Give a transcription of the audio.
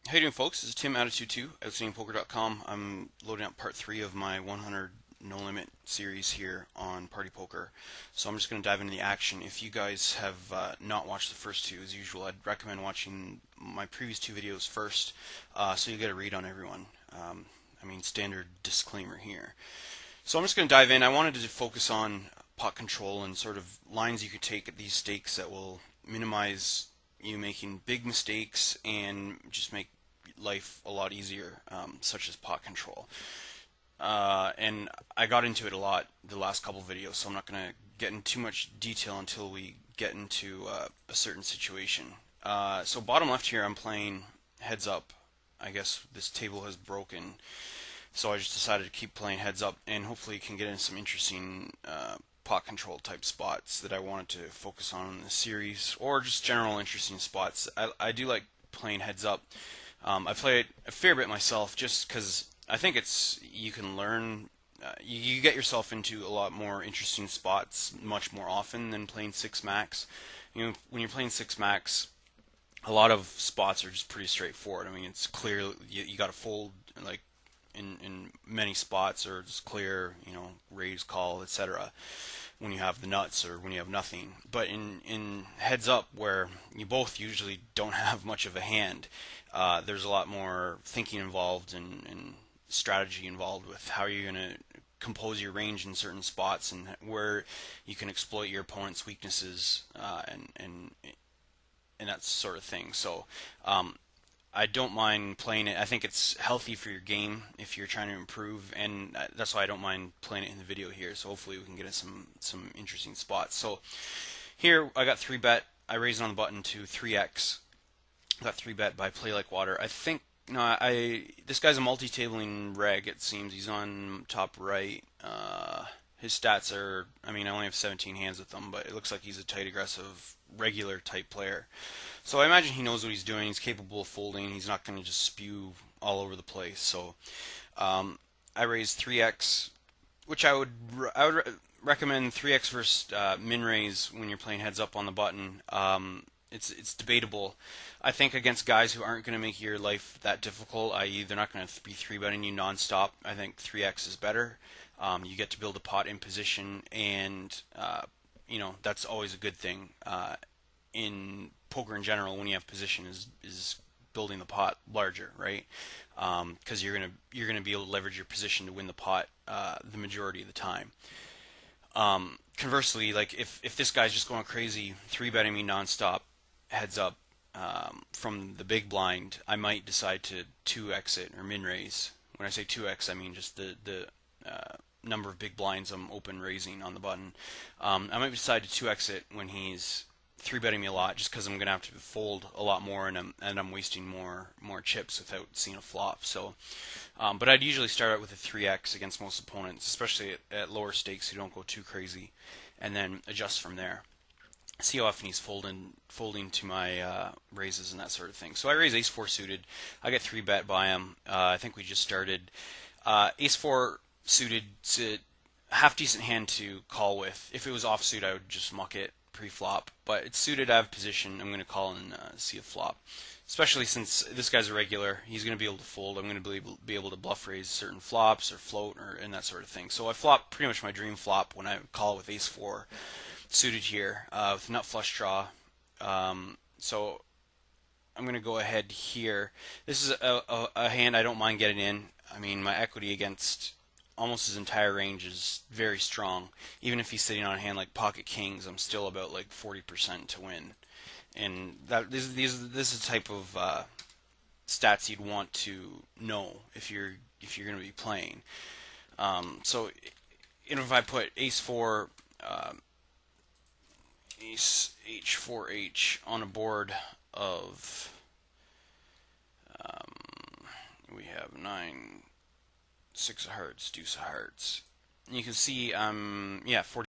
How you doing, folks? This is Tim Attitude2, OutstandingPoker.com. I'm loading up part 3 of my 100 No Limit series here on Party Poker. So I'm just going to dive into the action. If you guys have not watched the first two, as usual, I'd recommend watching my previous two videos first, so you get a read on everyone. Standard disclaimer here. So I'm just going to dive in. I wanted to focus on pot control and sort of lines you could take at these stakes that will minimize you making big mistakes and just make life a lot easier, such as pot control. And I got into it a lot the last couple videos, so I'm not going to get into too much detail until we get into a certain situation. So bottom left here, I'm playing heads up. I guess this table has broken, so I just decided to keep playing heads up, and hopefully can get in some interesting pot control type spots that I wanted to focus on in the series, or just general interesting spots. I do like playing heads up. I play it a fair bit myself, just because I think it's you can learn. You get yourself into a lot more interesting spots much more often than playing six max. You know, when you're playing six max, a lot of spots are just pretty straightforward. I mean, it's clear you got to fold like in many spots, or just clear, raise, call, etc. When you have the nuts or when you have nothing. But in heads up, where you both usually don't have much of a hand, there's a lot more thinking involved and strategy involved with how you're going to compose your range in certain spots and where you can exploit your opponent's weaknesses, and that sort of thing. So I don't mind playing it. I think it's healthy for your game if you're trying to improve, and that's why I don't mind playing it in the video here. So hopefully we can get in some interesting spots. So here I got 3-bet. I raised it on the button to 3x. Got 3-bet by Play Like Water. I think no, I this guy's a multi-tabling reg. It seems he's on top right. His stats are, I only have 17 hands with him, but it looks like he's a tight, aggressive, regular type player. So I imagine he knows what he's doing. He's capable of folding. He's not going to just spew all over the place. So I raised 3x, which I would recommend 3x versus min raise when you're playing heads up on the button. It's debatable. I think against guys who aren't going to make your life that difficult, i.e., they're not going to be 3-betting you nonstop, I think 3x is better. You get to build a pot in position, and that's always a good thing in poker in general. When you have position, is building the pot larger, right? Because you're gonna be able to leverage your position to win the pot the majority of the time. Conversely, like if this guy's just going crazy, 3-betting me nonstop, heads up, from the big blind, I might decide to 2x it or min raise. When I say 2x, I mean just the number of big blinds I'm open raising on the button. I might decide to 2x it when he's 3-betting me a lot, just because I'm going to have to fold a lot more, and I'm wasting more chips without seeing a flop. So, but I'd usually start out with a 3x against most opponents, especially at lower stakes, so you don't go too crazy, and then adjust from there. See how often he's folding to my raises and that sort of thing. So I raise ace-4 suited. I get 3-bet by him. I think we just started. Ace-4 suited, half decent hand to call with. If it was offsuit, I would just muck it pre-flop. But it's suited, I have position. I'm going to call and see a flop. Especially since this guy's a regular, he's going to be able to fold. I'm going to be able to bluff raise certain flops or float and that sort of thing. So I flop pretty much my dream flop when I call with ace-4 suited here with nut flush draw. So I'm going to go ahead here. This is a hand I don't mind getting in. My equity against almost his entire range is very strong. Even if he's sitting on a hand like pocket kings, I'm still about like 40% to win. And this is the type of stats you'd want to know if you're going to be playing. So if I put ace-4, ace h4h on a board of we have 9, 6 of hearts, deuce of hearts. And you can see, yeah, 40